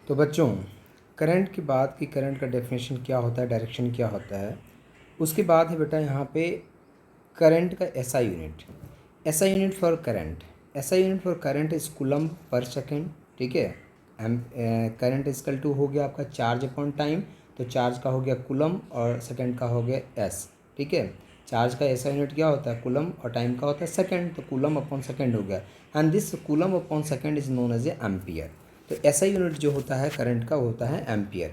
तो बच्चों, करंट के बाद कि करंट का डेफिनेशन क्या होता है, डायरेक्शन क्या होता है, उसके बाद है बेटा यहाँ पे करंट का SI unit. SI unit for current, SI unit for current is coulomb per second. ठीक है, करंट इजकल टू हो गया आपका चार्ज अपॉन टाइम, तो चार्ज का हो गया कूलम और सेकेंड का हो गया एस। ठीक है, चार्ज का एसआई यूनिट क्या होता है, कूलम, और टाइम का होता है सेकेंड, तो कूलम अपॉन सेकेंड हो गया। And this coulomb upon second is known as a ampere. तो एसआई यूनिट जो होता है करंट का वो होता है ampere.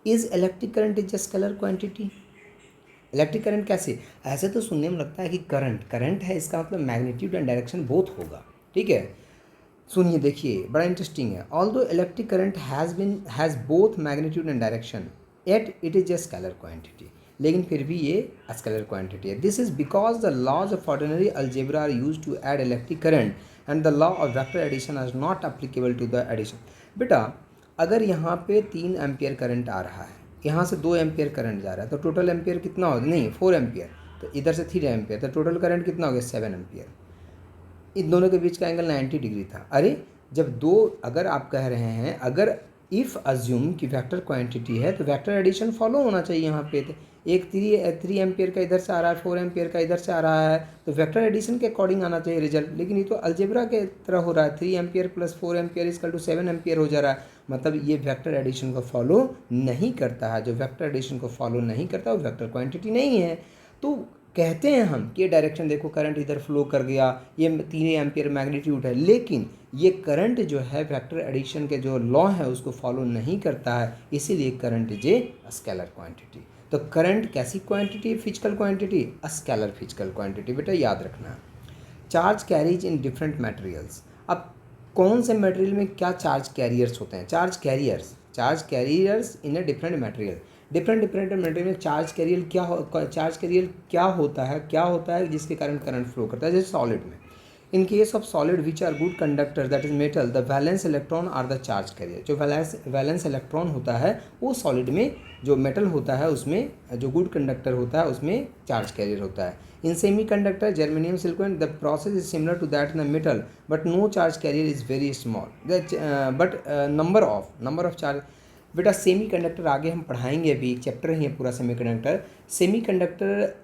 Is electric current is just scalar quantity. Electric current कैसे, ऐसे तो सुनने में लगता है कि करंट करंट है, इसका मतलब मैग्नीट्यूड एंड डायरेक्शन बोथ होगा। ठीक है, सुनिए देखिए, बड़ा इंटरेस्टिंग है। Although electric current has both magnitude and direction, at it is a scalar quantity, लेकिन फिर भी ये स्केलर क्वांटिटी है। This is because the laws of ordinary algebra are use to add electric current and the law of vector addition is not applicable to the addition. बेटा, अगर यहाँ पे 3 ampere current आ रहा है, यहाँ से 2 एम्पियर करंट जा रहा है, तो टोटल एम्पियर कितना हो, नहीं 4 एम्पियर, तो इधर से 3 एम्पियर, तो टोटल करंट कितना हो गया 7 एम्पियर। इन दोनों के बीच का एंगल 90 डिग्री था। अरे जब दो, अगर आप कह रहे हैं, अगर इफ़ अज्यूम कि वेक्टर क्वांटिटी है तो वेक्टर एडिशन फॉलो होना चाहिए यहाँ पे। तो एक 3 एम्पियर का इधर से आ रहा है, 4 एम्पियर का इधर से आ रहा है, तो वेक्टर एडिशन के अकॉर्डिंग आना चाहिए रिजल्ट। लेकिन ये तो अलजेब्रा के तरह हो रहा है, 3 ampere plus 4 ampere equal to 7 ampere हो जा रहा है। मतलब ये वेक्टर एडिशन को फॉलो नहीं करता है। जो वेक्टर एडिशन को फॉलो नहीं करता वो वेक्टर क्वांटिटी नहीं है। तो कहते हैं हम कि ये डायरेक्शन देखो, करंट इधर फ्लो कर गया, ये 3 एम्पियर मैग्नीट्यूड है, लेकिन ये करंट जो है वेक्टर एडिशन के जो लॉ है उसको फॉलो नहीं करता है, इसीलिए current is a scalar quantity. तो करंट कैसी quantity, physical quantity, scalar physical quantity. बेटा याद रखना, charge carries in different materials. अब कौन से मटेरियल में क्या चार्ज कैरियर्स होते हैं, charge carriers in a different material. Different material में चार्ज कैरियर क्या होता है जिसके कारण करंट फ्लो करता है। जैसे सॉलिड में, in case of solid which are good conductor that is metal, the valence electron are the charge carrier. जो वैलेंस इलेक्ट्रॉन होता है वो सॉलिड में, जो मेटल होता है उसमें, जो गुड कंडक्टर होता है उसमें चार्ज कैरियर होता है। In semi conductor germanium silicon the process is similar to that in the metal but no charge carrier is very small, but number of charge. बेटा सेमी कंडक्टर आगे हम पढ़ाएंगे, अभी एक चैप्टर ही है पूरा सेमी कंडक्टर। सेमी कंडक्टर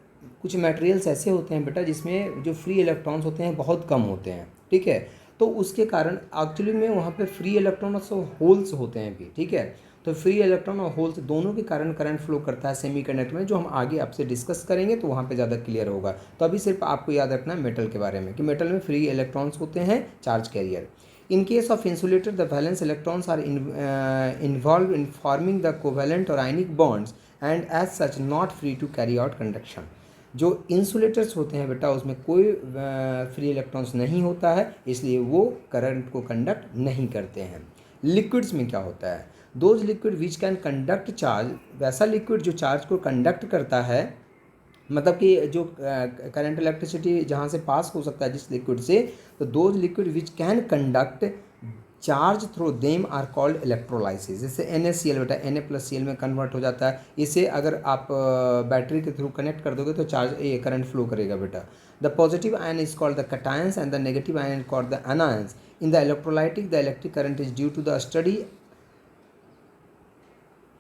कुछ मटेरियल्स ऐसे होते हैं बेटा जिसमें जो फ्री इलेक्ट्रॉन्स होते हैं बहुत कम होते हैं। ठीक है, तो उसके कारण एक्चुअली में वहाँ पे फ्री इलेक्ट्रॉन और होल्स होते हैं भी। ठीक है, तो फ्री इलेक्ट्रॉन और होल्स दोनों के कारण करंट फ्लो करता है सेमी कंडक्टर में, जो हम आगे आपसे डिस्कस करेंगे तो वहाँ पे ज़्यादा क्लियर होगा। तो अभी सिर्फ आपको याद रखना है मेटल के बारे में कि मेटल में फ्री इलेक्ट्रॉन्स होते हैं, charge carrier. In case of insulator, the valence electrons are involved in forming the covalent or ionic bonds and as such not free to carry out conduction. जो insulators होते हैं बेटा उसमें कोई free electrons नहीं होता है, इसलिए वो करंट को कंडक्ट नहीं करते हैं। लिक्विड्स में क्या होता है, those liquid which can conduct charge, वैसा लिक्विड जो चार्ज को कंडक्ट करता है, मतलब कि जो करंट इलेक्ट्रिसिटी जहाँ से पास हो सकता है जिस लिक्विड से, तो those liquid which can conduct charge through them are called electrolysis. जैसे NaCl बेटा Na+Cl में कन्वर्ट हो जाता है। इसे अगर आप बैटरी के थ्रू कनेक्ट कर दोगे तो चार्ज ये करंट फ्लो करेगा बेटा। The positive ion is called the cations and the negative ion called the anions. In the electrolytic the electric current is due to the study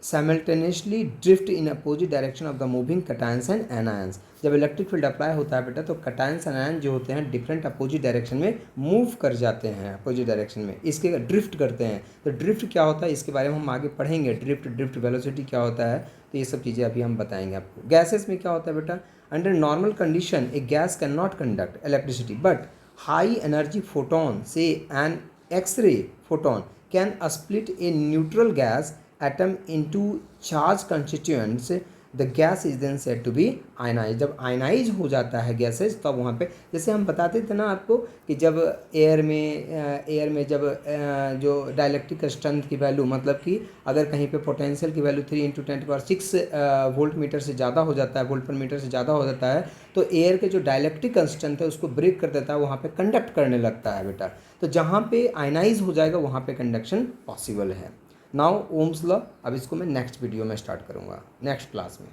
simultaneously drift in opposite direction of the moving cations and anions। जब electric field apply होता है बेटा तो cations and ion जो होते हैं different opposite direction में move कर जाते हैं, अपोजिट डायरेक्शन में, इसके ड्रिफ्ट करते हैं। तो ड्रिफ्ट क्या होता है इसके बारे में हम आगे पढ़ेंगे, ड्रिफ्ट वेलोसिटी क्या होता है, तो ये सब चीज़ें अभी हम बताएंगे आपको। गैसेस में क्या होता है बेटा, under normal condition a gas can not conduct electricity but high energy photon से an X ray photon can split a neutral gas atom into charged constituents, the gas is then said to be ionized। जब ionise हो जाता है gases तब वहाँ पे, जैसे हम बताते थे ना आपको कि जब एयर में जब जो डाइलेक्ट्रिक स्ट्रेंथ की वैल्यू, मतलब कि अगर कहीं पे पोटेंशियल की वैल्यू 3 × 10⁶ वोल्ट मीटर से ज़्यादा हो जाता है, वोल्ट पर मीटर से ज़्यादा हो जाता है, तो एयर के जो डाइलेक्ट्रिक स्ट्रेंथ है उसको ब्रेक कर देता है, वहाँ पे कंडक्ट करने लगता है बेटा। तो जहाँ पे आयनाइज हो जाएगा वहाँ पे कंडक्शन पॉसिबल है। नाउ ओम्स लॉ, अब इसको मैं नेक्स्ट वीडियो में स्टार्ट करूँगा, नेक्स्ट क्लास में।